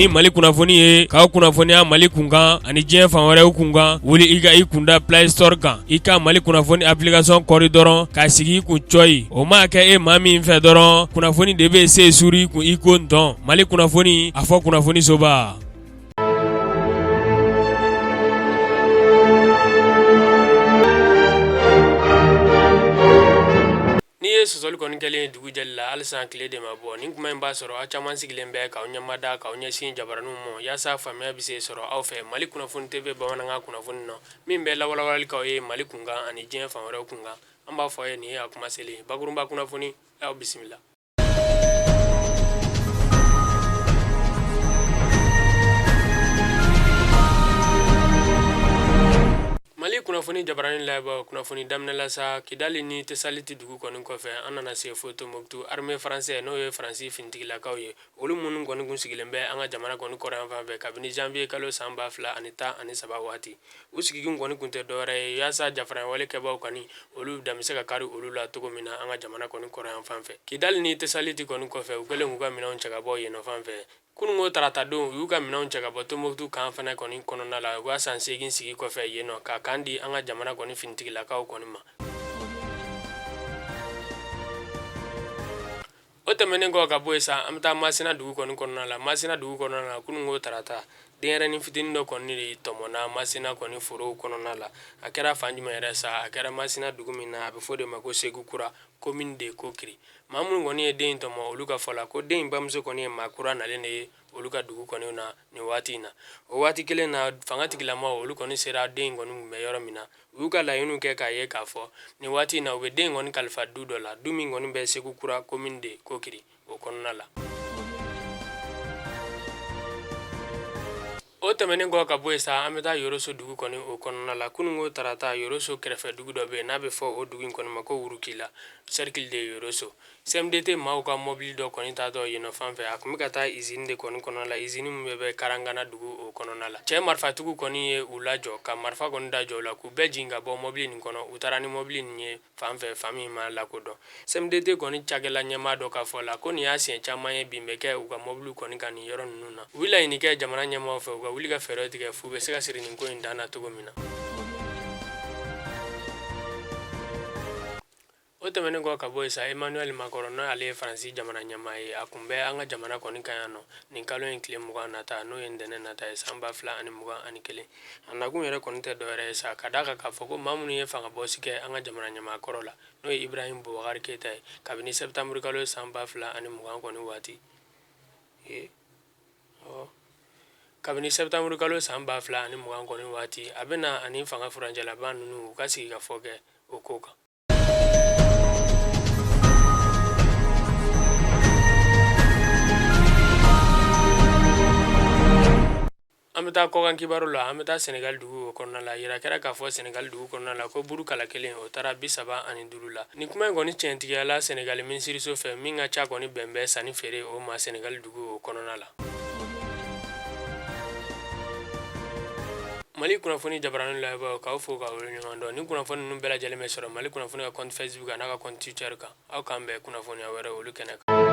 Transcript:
ni Mali kunnafoni ye k'aw kunnafoniya Mali kunkan ani diɲɛ fan wɛrɛw kunkan wuli i ka i kunda Play Store kan i ka Mali kunnafoni application kɔri dɔrɔn k'a sigi i kun cɔyi o maa kɛ e maa min fɛ dɔrɔn kunnafoni de bɛ se suri kun i ko ntɔn Mali kunnafoni a fɔ kunnafoni soba. Sosoli kɔni kɛlen dugu jɛli la halisa tile de ma bɔ nin kuma in b'a sɔrɔ a caman sigilen bɛ k'aw ɲɛmada k'aw ɲɛsin jabaraniw ma yaasa faamuya bɛ se sɔrɔ aw fɛ Mali kunnafoni TV bamanankan kunnafoni na min bɛ lawalawalali k'aw ye Mali kunkan ani diɲɛ fan wɛrɛw kunkan an b'a fɔ a ye nin ye a kuma selen bakurunba kunnafoni aw bisimila. Mali kunnafoni jabarani laba kunnafoni daminɛla sa Kidali ni Tesaliti dugu kɔni kɔfɛ an nana se fo Tombouctou armée française n'o ye Faransi fintigilakaw ye olu minnu kɔni kun sigilen bɛ an ka jamana kɔni kɔrɔyan fan fɛ kabini janvier kalo san 2013 waati u sigikun kɔni kun tɛ dɔwɛrɛ ye yaasa jafaranwale kɛbaw kɔni olu da bɛ se ka kari olu la cogo min na an ka jamana kɔni kɔrɔyan fan fɛ Kidali ni Tesaliti kɔni kɔfɛ u kɛlen k'u ka minɛnw cɛ ka bɔ yen nɔ fan fɛ kunungo tarata don u y'u ka minɛnw cɛ ka bɔ Tombouctou kan fana kɔni kɔnɔna la u ka san 8 sigi kɔfɛ yen nɔ ka kan di an ka jamana kɔni finitigilakaw kɔni ma. O tɛmɛnen kɔ ka bɔ yen sa an bɛ taa Masina dugu kɔni kɔnɔna la Masina dugu kɔnɔna la kunungo tarata denyɛrɛnin fitinin dɔ kɔni de tɔmɔna Masina kɔni forow kɔnɔna la a kɛra fan jumɛn yɛrɛ sa a kɛra Masina dugu min na a bɛ fɔ de ma ko Segu Kura commune de Kokiri maa minnu kɔni ye den in tɔmɔ olu ka fɔ la ko den in bamuso kɔni ye maa kura nalen de ye olu ka dugu kɔni na nin waati in na o waati kelen na fanga tigilamaw olu kɔni sera den in kɔni kun bɛ yɔrɔ min na u y'u ka laɲiniw kɛ k'a ye k'a fɔ nin waati in na u bɛ den in kɔni kalifa du dɔ la du min kɔni bɛ Segu Kura commune de Kokiri o kɔnɔna la. O tɛmɛnen kɔ ka bɔ yen sa an bɛ taa Yoroso dugu kɔni o kɔnɔna la kunungo tarata Yoroso kɛrɛfɛ dugu dɔ bɛ yen n'a bɛ fɔ o dugu in kɔni ma ko Wurukila cercle de Yoroso CMDT maaw ka mobili dɔ kɔni taatɔ yen nɔ fan fɛ a kun bɛ ka taa usine de kɔni kɔnɔna la usine min bɛ Karangana dugu o kɔnɔna la cɛ marifatigiw kɔni ye u lajɔ ka marifa kɔni da jɔ u la k'u bɛɛ jigin ka bɔ mobili nin kɔnɔ u taara ni mobili nin ye fan fɛ fan min ma lakodɔn CMDT kɔni cakɛla ɲɛmaa dɔ ka fɔ la ko nin y'a siɲɛ caman ye bin bɛ kɛ u ka mobili kɔni kan nin yɔrɔ ninnu na u bɛ laɲini kɛ jamana ɲɛmaaw fɛ u ka wuli ka fɛɛrɛ tigɛ fu bɛ se ka siri nin ko in dan na cogo min na. O tɛmɛnen kɔ ka bɔ yen sa Emmanuel Macron n'ale ye Faransi jamana ɲɛmaa ye a kun bɛ an ka jamana kɔni kan yan nɔ nin kalo in tile 20 nata n'o ye ntɛnɛn nata ye san 2021 a nakun yɛrɛ kɔni tɛ dɔwɛrɛ ye sa ka d'a kan k'a fɔ ko maa minnu ye fangabɔsi kɛ an ka jamana ɲɛmaa kɔrɔ la n'o ye Ibrahim Boubacar Keita ye kabini septembre kalo san 2020 kɔni waati kabini septembre kalo san 2020 kɔni waati a bɛna ani fanga furancɛlaban ninnu u ka sigi ka fɔ kɛ o ko kan. An bɛ taa kɔkan kibaru la an bɛ taa Senegal dugu o kɔnɔna la yira kɛra k'a fɔ Senegal dugu kɔnɔna la ko buru kala kelen o taara 35 la nin kuma in kɔni tiɲɛtigiyala Senegal minisiriso fɛ min ka ca kɔni bɛn bɛ sanni feere o ma Senegal dugu o kɔnɔna la. Mali kunnafoni jabarani layɛbagaw k'aw fo k'aw waleɲuman dɔn nin kunnafoni ninnu bɛɛ lajɛlen bɛ sɔrɔ Mali kunnafoni ka compte Facebook n'a ka compte Twitter kan aw k'an bɛn kunnafoniya wɛrɛ olu kɛnɛ kan.